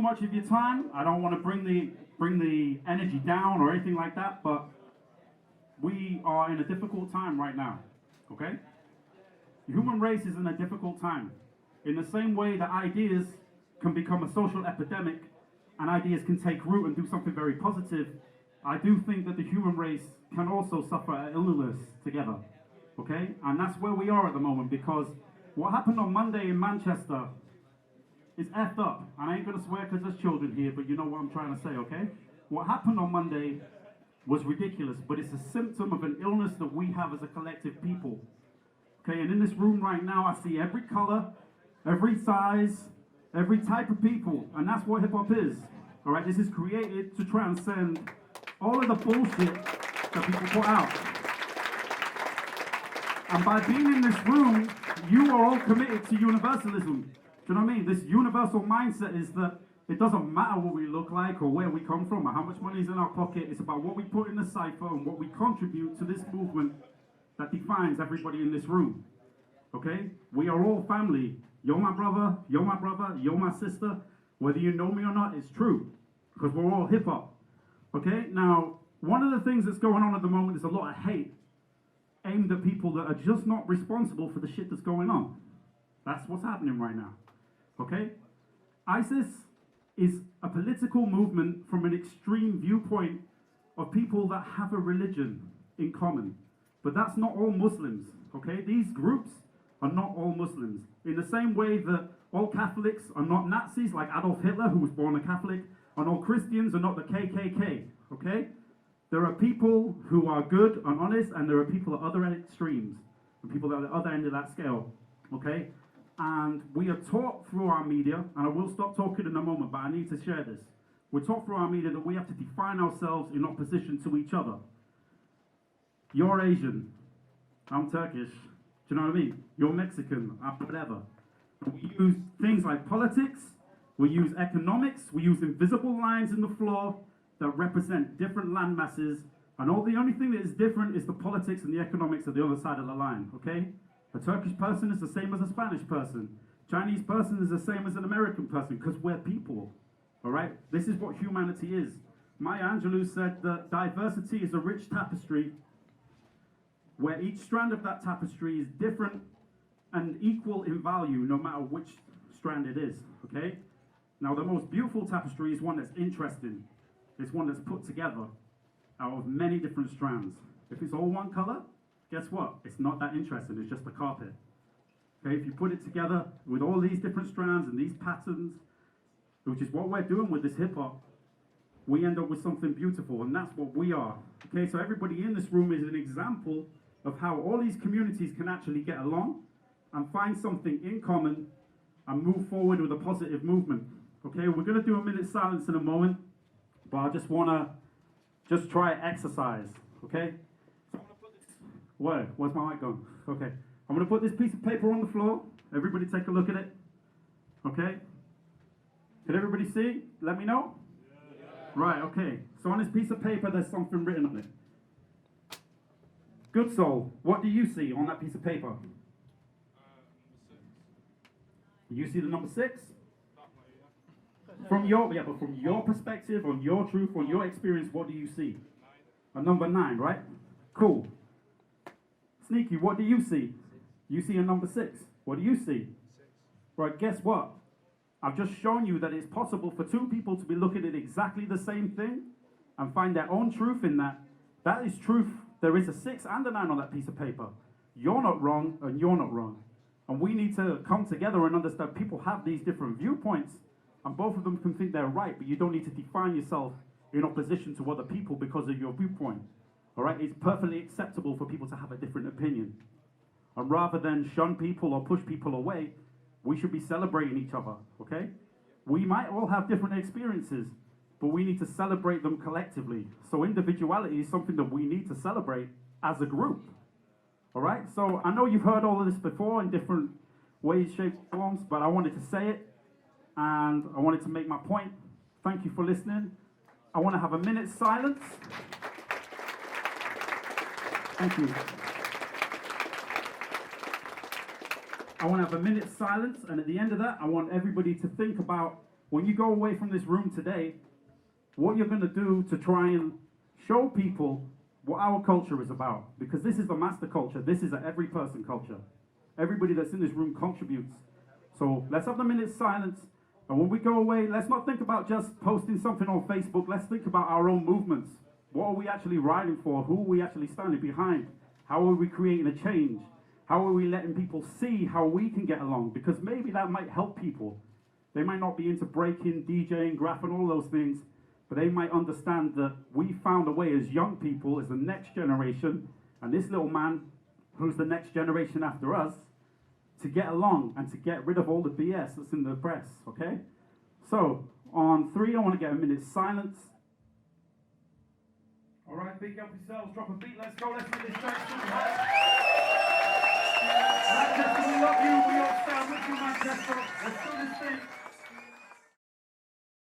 much of your time. I don't want to bring the energy down or anything like that, but we are in a difficult time right now, okay? The human race is in a difficult time. In the same way that ideas can become a social epidemic and ideas can take root and do something very positive, I do think that the human race can also suffer an illness together, okay? And that's where we are at the moment, because what happened on Monday in Manchester is effed up. And I ain't gonna swear because there's children here, but you know what I'm trying to say, okay? What happened on Monday was ridiculous, but it's a symptom of an illness that we have as a collective people. Okay, and in this room right now, I see every color, every size, every type of people, and that's what hip-hop is. All right, this is created to transcend all of the bullshit that people put out. And by being in this room, you are all committed to universalism. Do you know what I mean? This universal mindset is that it doesn't matter what we look like or where we come from or how much money is in our pocket. It's about what we put in the cipher and what we contribute to this movement that defines everybody in this room. Okay? We are all family. You're my brother, you're my brother, you're my sister. Whether you know me or not, it's true. Because we're all hip-hop. Okay? Now, one of the things that's going on at the moment is a lot of hate aimed at people that are just not responsible for the shit that's going on. That's what's happening right now. Okay? ISIS is a political movement from an extreme viewpoint of people that have a religion in common. But that's not all Muslims, okay? These groups are not all Muslims. In the same way that all Catholics are not Nazis, like Adolf Hitler, who was born a Catholic, and all Christians are not the KKK, okay? There are people who are good and honest, and there are people at other extremes, and people that are at the other end of that scale, okay? And we are taught through our media, and I will stop talking in a moment, but I need to share this. We're taught through our media that we have to define ourselves in opposition to each other. You're Asian, I'm Turkish, do you know what I mean? You're Mexican, I'm whatever. And we use things like politics, we use economics, we use invisible lines in the floor that represent different land masses, and the only thing that is different is the politics and the economics of the other side of the line, okay? A Turkish person is the same as a Spanish person. Chinese person is the same as an American person, because we're people, all right? This is what humanity is. Maya Angelou said that diversity is a rich tapestry where each strand of that tapestry is different and equal in value, no matter which strand it is, okay? Now, the most beautiful tapestry is one that's interesting. It's one that's put together out of many different strands. If it's all one color, guess what? It's not that interesting, it's just a carpet. Okay, if you put it together with all these different strands and these patterns, which is what we're doing with this hip hop, we end up with something beautiful, and that's what we are. Okay, so everybody in this room is an example of how all these communities can actually get along and find something in common and move forward with a positive movement. Okay, we're gonna do a minute's silence in a moment, but I just wanna try exercise, okay? Where's my mic gone? Okay. I'm going to put this piece of paper on the floor. Everybody take a look at it. Okay? Can everybody see? Let me know? Yeah. Right, okay. So on this piece of paper, there's something written on it. Good soul, what do you see on that piece of paper? Number 6. You see the number 6? That way, yeah. But from your perspective, on your truth, on your experience, what do you see? 9. A number 9, right? Cool. Sneaky, what do you see? You see a number 6. What do you see? 6. Right, guess what? I've just shown you that it's possible for two people to be looking at exactly the same thing and find their own truth in that. That is truth. There is a 6 and a 9 on that piece of paper. You're not wrong and you're not wrong. And we need to come together and understand people have these different viewpoints and both of them can think they're right, but you don't need to define yourself in opposition to other people because of your viewpoint. All right, it's perfectly acceptable for people to have a different opinion. And rather than shun people or push people away, we should be celebrating each other, okay? We might all have different experiences, but we need to celebrate them collectively. So individuality is something that we need to celebrate as a group, all right? So I know you've heard all of this before in different ways, shapes, forms, but I wanted to say it, and I wanted to make my point. Thank you for listening. I want to have a minute's silence. Thank you. I want to have a minute's silence, and at the end of that, I want everybody to think about when you go away from this room today, what you're going to do to try and show people what our culture is about. Because this is the master culture. This is an every person culture. Everybody that's in this room contributes. So let's have the minute's silence. And when we go away, let's not think about just posting something on Facebook. Let's think about our own movements. What are we actually riding for? Who are we actually standing behind? How are we creating a change? How are we letting people see how we can get along? Because maybe that might help people. They might not be into breaking, DJing, graphing, all those things, but they might understand that we found a way as young people, as the next generation, and this little man, who's the next generation after us, to get along and to get rid of all the BS that's in the press, okay? So, on 3, I want to get a minute's silence. All right, big up yourselves, drop a beat, let's go, let's make this track super high. Manchester, we love you, we all stand with you, Manchester. Let's do this thing.